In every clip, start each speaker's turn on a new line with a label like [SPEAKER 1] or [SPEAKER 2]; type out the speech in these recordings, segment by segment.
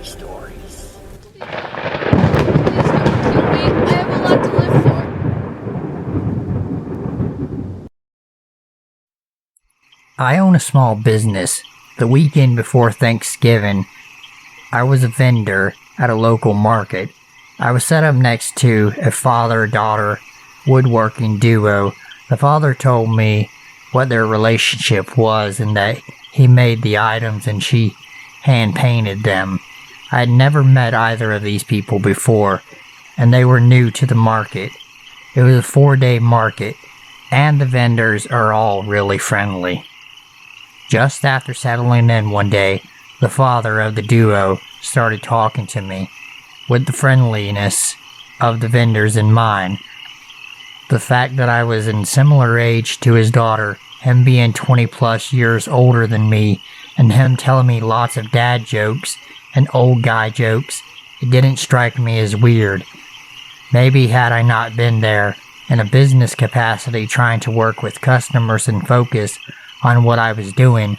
[SPEAKER 1] scary stories.
[SPEAKER 2] Please don't kill me. I have a lot to live for.
[SPEAKER 1] I own a small business. The weekend before Thanksgiving, I was a vendor at a local market. I was set up next to a father-daughter woodworking duo. The father told me what their relationship was and that he made the items and she hand-painted them. I had never met either of these people before, and they were new to the market. It was a 4-day market, and the vendors are all really friendly. Just after settling in one day, the father of the duo started talking to me, with the friendliness of the vendors in mind. The fact that I was in similar age to his daughter, him being 20 plus years older than me, and him telling me lots of dad jokes and old guy jokes, it didn't strike me as weird. Maybe had I not been there in a business capacity trying to work with customers and focus on what I was doing,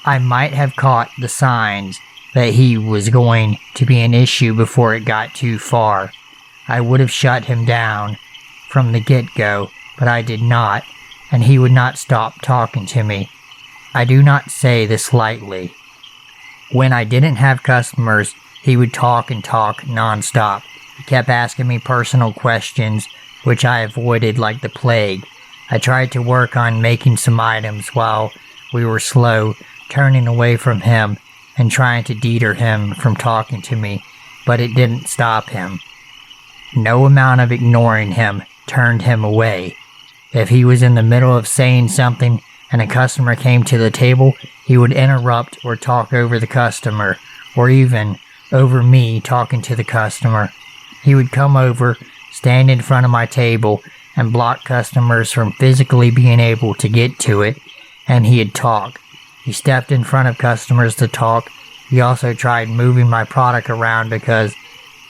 [SPEAKER 1] I might have caught the signs that he was going to be an issue before it got too far. I would have shut him down from the get-go, but I did not, and he would not stop talking to me. I do not say this lightly. When I didn't have customers, he would talk and talk non-stop. He kept asking me personal questions, which I avoided like the plague. I tried to work on making some items while we were slow, turning away from him and trying to deter him from talking to me, but it didn't stop him. No amount of ignoring him turned him away. If he was in the middle of saying something and a customer came to the table, he would interrupt or talk over the customer, or even over me talking to the customer. He would come over, stand in front of my table, and block customers from physically being able to get to it, and he'd talk. He stepped in front of customers to talk. He also tried moving my product around because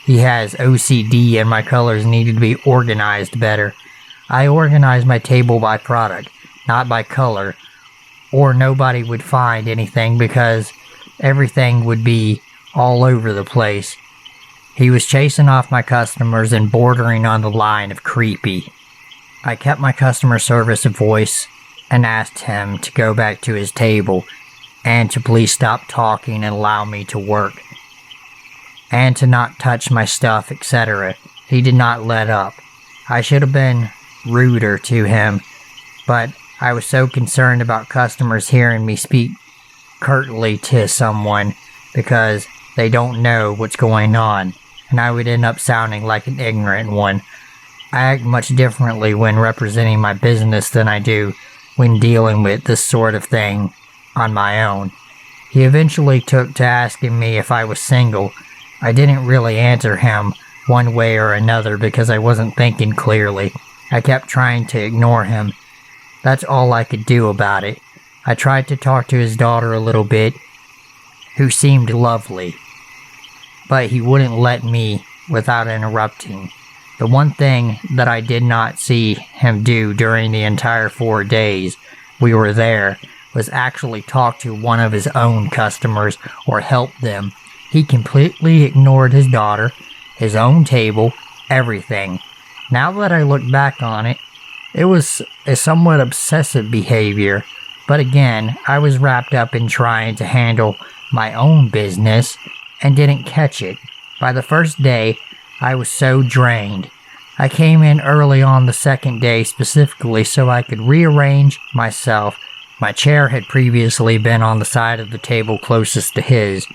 [SPEAKER 1] he has OCD and my colors needed to be organized better. I organized my table by product, not by color, or nobody would find anything because everything would be all over the place. He was chasing off my customers and bordering on the line of creepy. I kept my customer service voice and asked him to go back to his table and to please stop talking and allow me to work, and to not touch my stuff, etc. He did not let up. I should have been ruder to him, but I was so concerned about customers hearing me speak curtly to someone because they don't know what's going on, and I would end up sounding like an ignorant one. I act much differently when representing my business than I do when dealing with this sort of thing on my own. He eventually took to asking me if I was single. I didn't really answer him one way or another because I wasn't thinking clearly. I kept trying to ignore him. That's all I could do about it. I tried to talk to his daughter a little bit, who seemed lovely, but he wouldn't let me without interrupting. The one thing that I did not see him do during the entire 4 days we were there was actually talk to one of his own customers or help them. He completely ignored his daughter, his own table, everything. Now that I look back on it, it was a somewhat obsessive behavior, but again, I was wrapped up in trying to handle my own business and didn't catch it. By the first day, I was so drained. I came in early on the second day specifically so I could rearrange myself. My chair had previously been on the side of the table closest to his,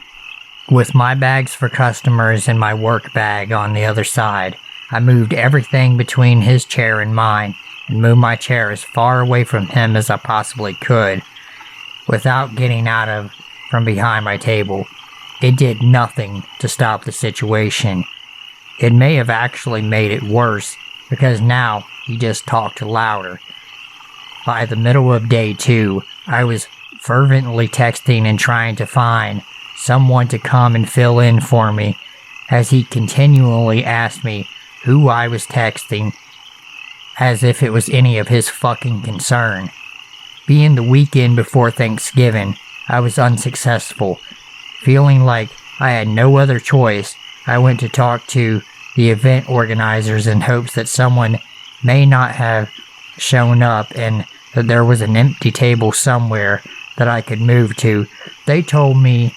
[SPEAKER 1] with my bags for customers and my work bag on the other side. I moved everything between his chair and mine, and moved my chair as far away from him as I possibly could, without getting out of from behind my table. It did nothing to stop the situation. It may have actually made it worse, because now he just talked louder. By the middle of day 2, I was fervently texting and trying to find someone to come and fill in for me, as he continually asked me who I was texting, as if it was any of his fucking concern. Being the weekend before Thanksgiving, I was unsuccessful, feeling like I had no other choice. I went to talk to the event organizers in hopes that someone may not have shown up and that there was an empty table somewhere that I could move to. They told me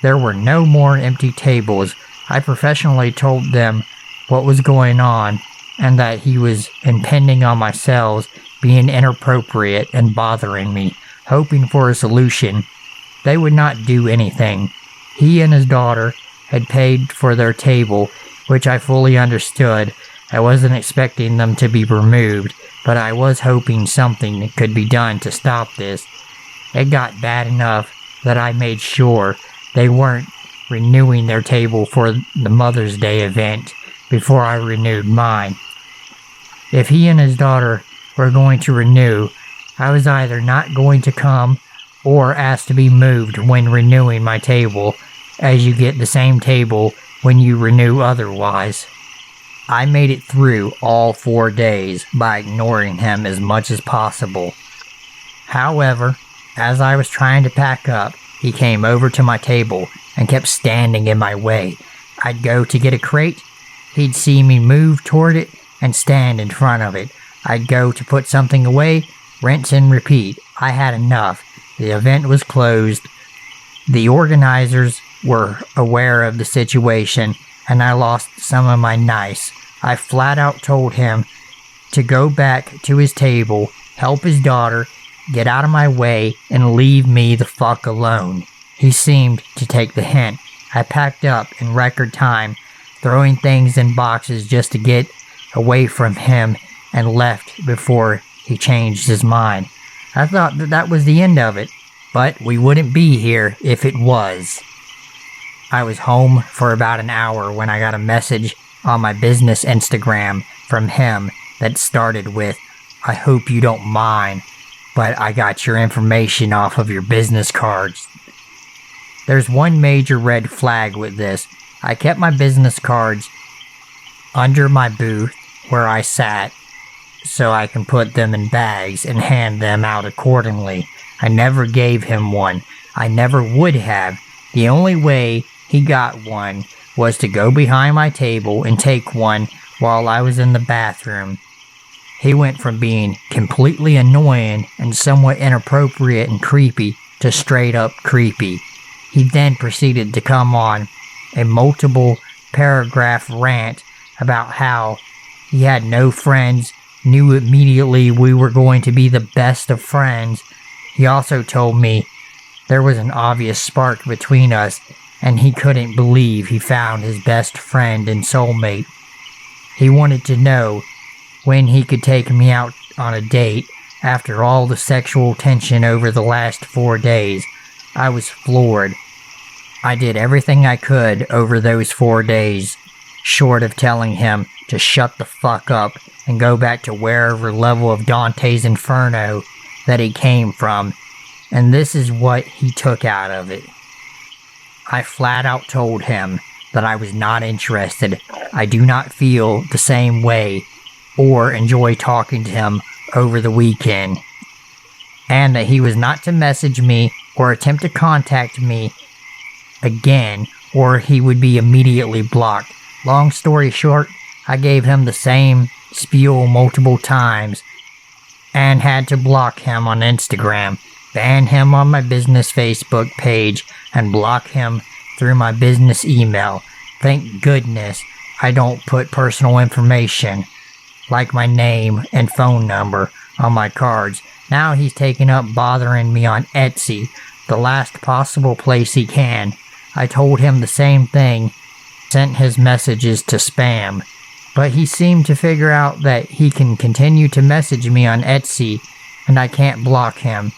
[SPEAKER 1] there were no more empty tables. I professionally told them what was going on and that he was impending on my sales, being inappropriate and bothering me, hoping for a solution. They would not do anything. He and his daughter had paid for their table, which I fully understood. I wasn't expecting them to be removed, but I was hoping something could be done to stop this. It got bad enough that I made sure they weren't renewing their table for the Mother's Day event before I renewed mine. If he and his daughter were going to renew, I was either not going to come or asked to be moved when renewing my table, as you get the same table when you renew otherwise. I made it through all 4 days by ignoring him as much as possible. However, as I was trying to pack up, he came over to my table and kept standing in my way. I'd go to get a crate, he'd see me move toward it and stand in front of it. I'd go to put something away, rinse and repeat. I had enough. The event was closed. The organizers were aware of the situation, and I lost some of my nice. I flat out told him to go back to his table, help his daughter, get out of my way, and leave me the fuck alone. He seemed to take the hint. I packed up in record time, throwing things in boxes just to get away from him, and left before he changed his mind. I thought that was the end of it, but we wouldn't be here if it was. I was home for about an hour when I got a message on my business Instagram from him that started with, "I hope you don't mind, but I got your information off of your business cards." There's one major red flag with this. I kept my business cards under my booth where I sat so I can put them in bags and hand them out accordingly. I never gave him one. I never would have. The only way he got one was to go behind my table and take one while I was in the bathroom. He went from being completely annoying and somewhat inappropriate and creepy to straight up creepy. He then proceeded to come on a multiple paragraph rant about how he had no friends, knew immediately we were going to be the best of friends. He also told me there was an obvious spark between us and he couldn't believe he found his best friend and soulmate. He wanted to know when he could take me out on a date after all the sexual tension over the last 4 days. I was floored. I did everything I could over those 4 days, short of telling him to shut the fuck up and go back to wherever level of Dante's Inferno that he came from, and this is what he took out of it. I flat out told him that I was not interested. I do not feel the same way or enjoy talking to him over the weekend, and that he was not to message me or attempt to contact me again, or he would be immediately blocked. Long story short, I gave him the same spiel multiple times and had to block him on Instagram, ban him on my business Facebook page, and block him through my business email. Thank goodness I don't put personal information like my name and phone number on my cards. Now he's taken up bothering me on Etsy, the last possible place he can. I told him the same thing, sent his messages to spam, but he seemed to figure out that he can continue to message me on Etsy and I can't block him.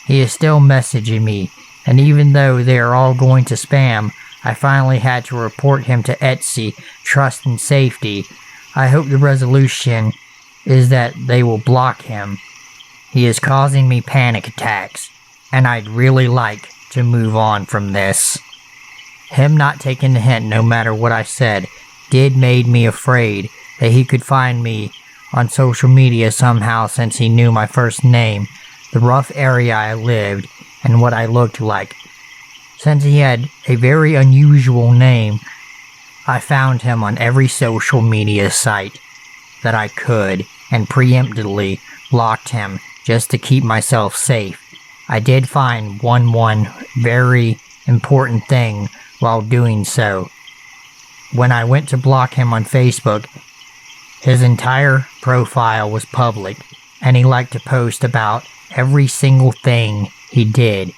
[SPEAKER 1] He is still messaging me, and even though they are all going to spam, I finally had to report him to Etsy, Trust and Safety. I hope the resolution is that they will block him. He is causing me panic attacks, and I'd really like to move on from this. Him not taking the hint no matter what I said did made me afraid that he could find me on social media somehow since he knew my first name, the rough area I lived, and what I looked like. Since he had a very unusual name, I found him on every social media site that I could and preemptively blocked him just to keep myself safe. I did find one very important thing while doing so. When I went to block him on Facebook, his entire profile was public, and he liked to post about every single thing he did.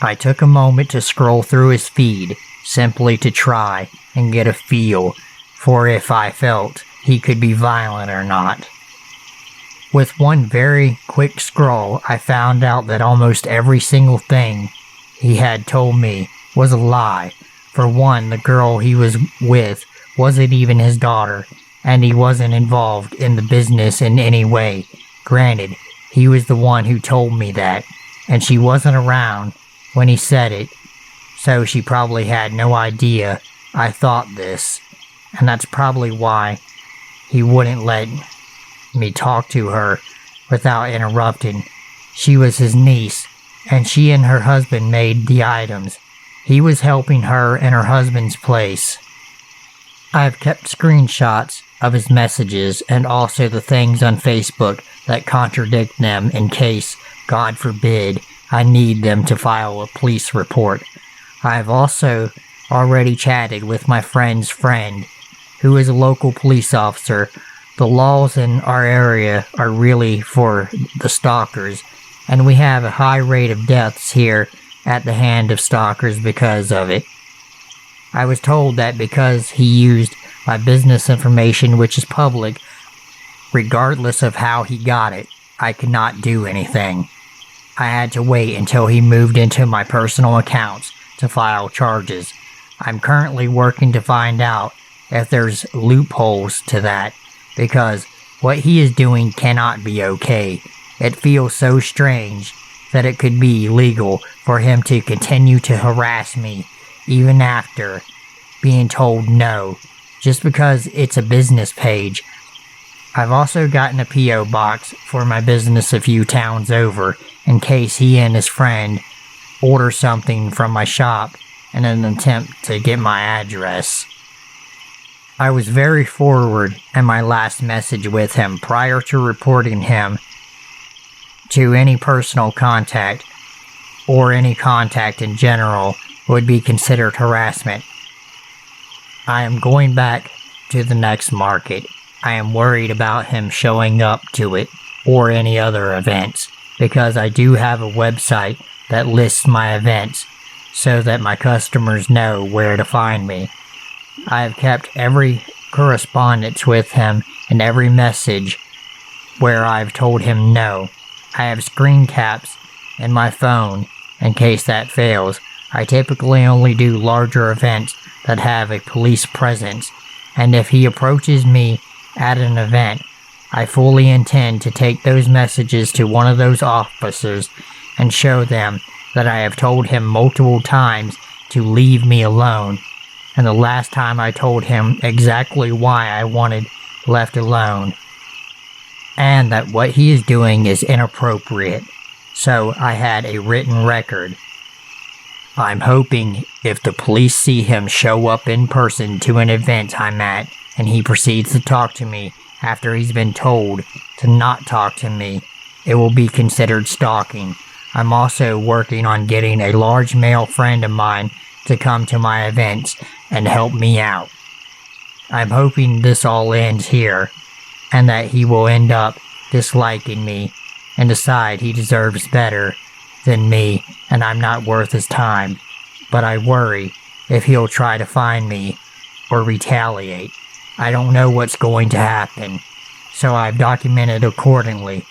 [SPEAKER 1] I took a moment to scroll through his feed, simply to try and get a feel for if I felt he could be violent or not. With one very quick scroll, I found out that almost every single thing he had told me was a lie. For one, the girl he was with wasn't even his daughter, and he wasn't involved in the business in any way. Granted, he was the one who told me that, and she wasn't around when he said it, so she probably had no idea I thought this, and that's probably why he wouldn't let me talk to her without interrupting. She was his niece, and she and her husband made the items. He was helping her in her husband's place. I have kept screenshots of his messages and also the things on Facebook that contradict them in case, God forbid, I need them to file a police report. I have also already chatted with my friend's friend, who is a local police officer. The laws in our area are really for the stalkers, and we have a high rate of deaths here at the hand of stalkers because of it. I was told that because he used my business information, which is public, regardless of how he got it, I could not do anything. I had to wait until he moved into my personal accounts to file charges. I'm currently working to find out if there's loopholes to that, because what he is doing cannot be okay. It feels so strange that it could be illegal for him to continue to harass me even after being told no, just because it's a business page. I've also gotten a P.O. box for my business a few towns over, in case he and his friend order something from my shop in an attempt to get my address. I was very forward in my last message with him prior to reporting him to any personal contact, or any contact in general would be considered harassment. I am going back to the next market. I am worried about him showing up to it or any other events, because I do have a website that lists my events so that my customers know where to find me. I have kept every correspondence with him and every message where I've told him no. I have screen caps in my phone in case that fails. I typically only do larger events that have a police presence, and if he approaches me at an event, I fully intend to take those messages to one of those officers and show them that I have told him multiple times to leave me alone, and the last time I told him exactly why I wanted left alone, and that what he is doing is inappropriate, so I had a written record. I'm hoping if the police see him show up in person to an event I'm at, and he proceeds to talk to me after he's been told to not talk to me, it will be considered stalking. I'm also working on getting a large male friend of mine to come to my events and help me out. I'm hoping this all ends here, and that he will end up disliking me and decide he deserves better than me and I'm not worth his time. But I worry if he'll try to find me or retaliate. I don't know what's going to happen, so I've documented accordingly.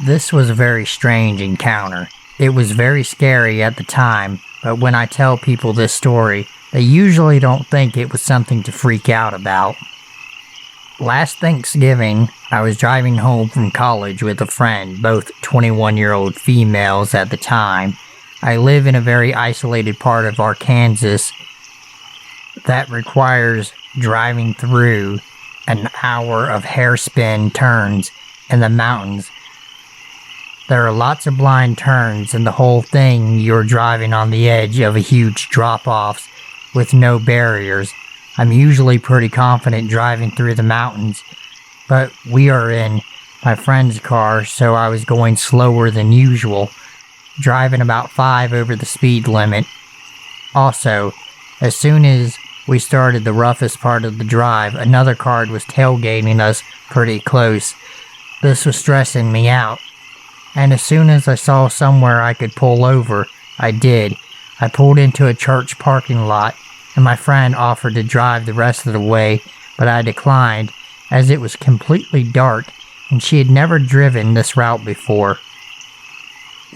[SPEAKER 1] This was a very strange encounter. It was very scary at the time, but when I tell people this story, they usually don't think it was something to freak out about. Last Thanksgiving, I was driving home from college with a friend, both 21-year-old females at the time. I live in a very isolated part of Arkansas that requires driving through an hour of hairspin turns in the mountains. There are lots of blind turns, and the whole thing you're driving on the edge of a huge drop-offs with no barriers. I'm usually pretty confident driving through the mountains, but we are in my friend's car, so I was going slower than usual, driving about 5 over the speed limit. Also, as soon as we started the roughest part of the drive, another car was tailgating us pretty close. This was stressing me out, and as soon as I saw somewhere I could pull over, I did. I pulled into a church parking lot, and my friend offered to drive the rest of the way, but I declined, as it was completely dark, and she had never driven this route before.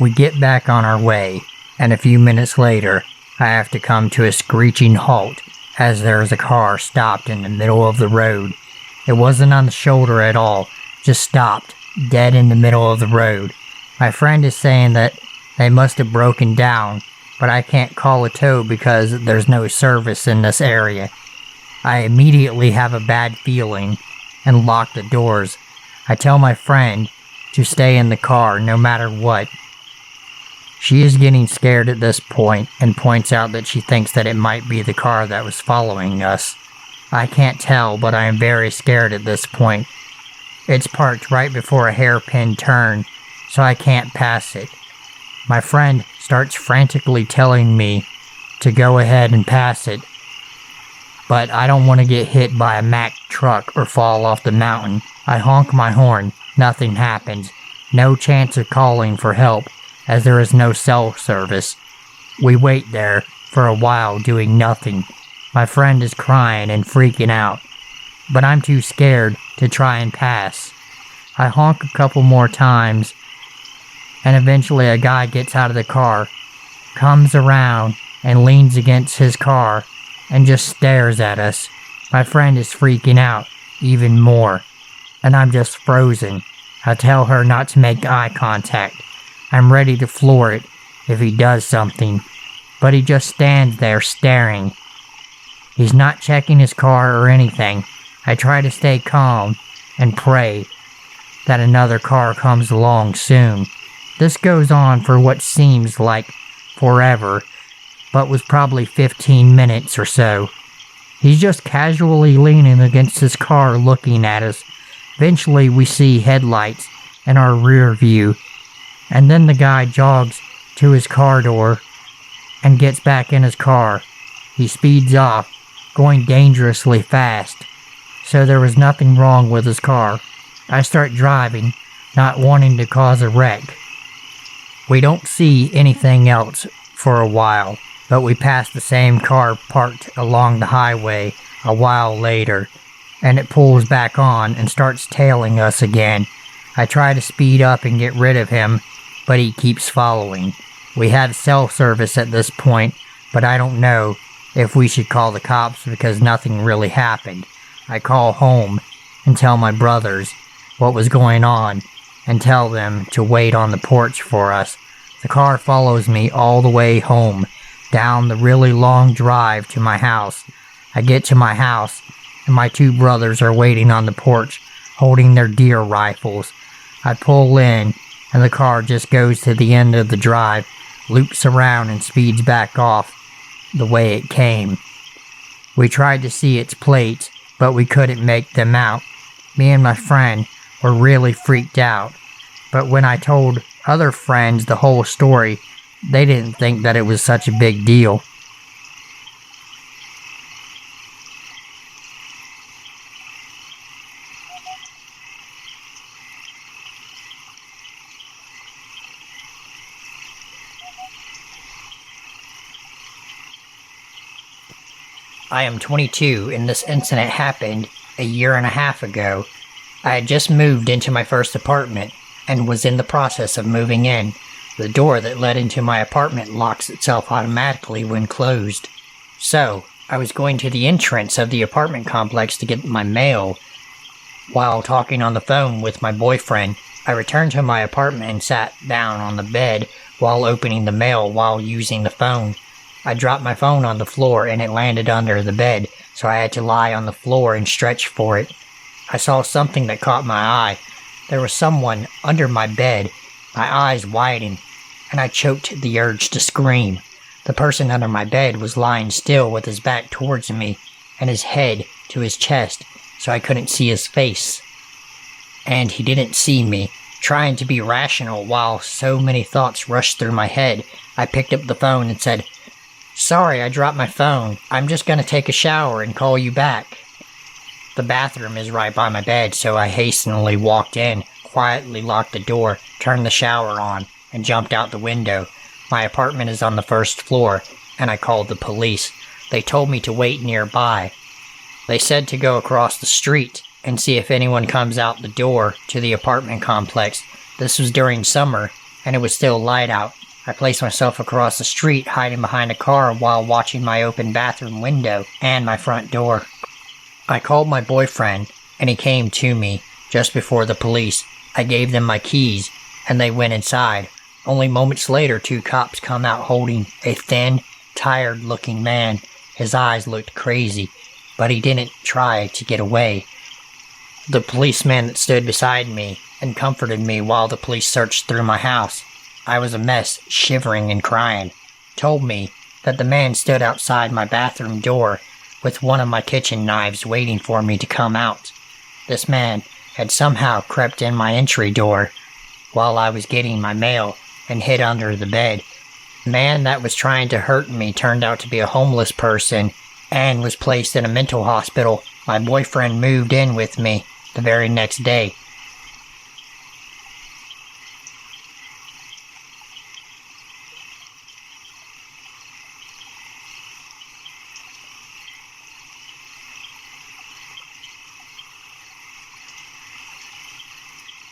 [SPEAKER 1] We get back on our way, and a few minutes later, I have to come to a screeching halt, as there is a car stopped in the middle of the road. It wasn't on the shoulder at all, just stopped, dead in the middle of the road. My friend is saying that they must have broken down, but I can't call a tow because there's no service in this area. I immediately have a bad feeling and lock the doors. I tell my friend to stay in the car no matter what. She is getting scared at this point and points out that she thinks that it might be the car that was following us. I can't tell, but I am very scared at this point. It's parked right before a hairpin turn, so I can't pass it. My friend starts frantically telling me to go ahead and pass it, but I don't want to get hit by a Mack truck or fall off the mountain. I honk my horn. Nothing happens. No chance of calling for help, as there is no cell service. We wait there for a while doing nothing. My friend is crying and freaking out, but I'm too scared to try and pass. I honk a couple more times, and eventually a guy gets out of the car, comes around and leans against his car and just stares at us. My friend is freaking out even more, and I'm just frozen. I tell her not to make eye contact. I'm ready to floor it if he does something, but he just stands there staring. He's not checking his car or anything. I try to stay calm and pray that another car comes along soon. This goes on for what seems like forever, but was probably 15 minutes or so. He's just casually leaning against his car looking at us. Eventually we see headlights in our rear view, and then the guy jogs to his car door and gets back in his car. He speeds off, going dangerously fast, so there was nothing wrong with his car. I start driving, not wanting to cause a wreck. We don't see anything else for a while, but we pass the same car parked along the highway a while later, and it pulls back on and starts tailing us again. I try to speed up and get rid of him, but he keeps following. We have cell service at this point, but I don't know if we should call the cops because nothing really happened. I call home and tell my brothers what was going on and tell them to wait on the porch for us. The car follows me all the way home, down the really long drive to my house. I get to my house, and my two brothers are waiting on the porch, holding their deer rifles. I pull in, and the car just goes to the end of the drive, loops around and speeds back off the way it came. We tried to see its plates, but we couldn't make them out. Me and my friend were really freaked out, but when I told other friends the whole story, they didn't think that it was such a big deal. I am 22, and this incident happened a year and a half ago. I had just moved into my first apartment and was in the process of moving in. The door that led into my apartment locks itself automatically when closed. So, I was going to the entrance of the apartment complex to get my mail. While talking on the phone with my boyfriend, I returned to my apartment and sat down on the bed while opening the mail while using the phone. I dropped my phone on the floor and it landed under the bed, so I had to lie on the floor and stretch for it. I saw something that caught my eye. There was someone under my bed. My eyes widened, and I choked the urge to scream. The person under my bed was lying still with his back towards me and his head to his chest, so I couldn't see his face. And he didn't see me. Trying to be rational while so many thoughts rushed through my head, I picked up the phone and said, "Sorry, I dropped my phone. I'm just going to take a shower and call you back." The bathroom is right by my bed, so I hastily walked in, quietly locked the door, turned the shower on, and jumped out the window. My apartment is on the first floor, and I called the police. They told me to wait nearby. They said to go across the street and see if anyone comes out the door to the apartment complex. This was during summer, and it was still light out. I placed myself across the street, hiding behind a car while watching my open bathroom window and my front door. I called my boyfriend, and he came to me just before the police. I gave them my keys, and they went inside. Only moments later, 2 cops come out holding a thin, tired-looking man. His eyes looked crazy, but he didn't try to get away. The policeman that stood beside me and comforted me while the police searched through my house. I was a mess, shivering and crying. Told me that the man stood outside my bathroom door with one of my kitchen knives waiting for me to come out. This man had somehow crept in my entry door while I was getting my mail and hid under the bed. The man that was trying to hurt me turned out to be a homeless person and was placed in a mental hospital. My boyfriend moved in with me the very next day.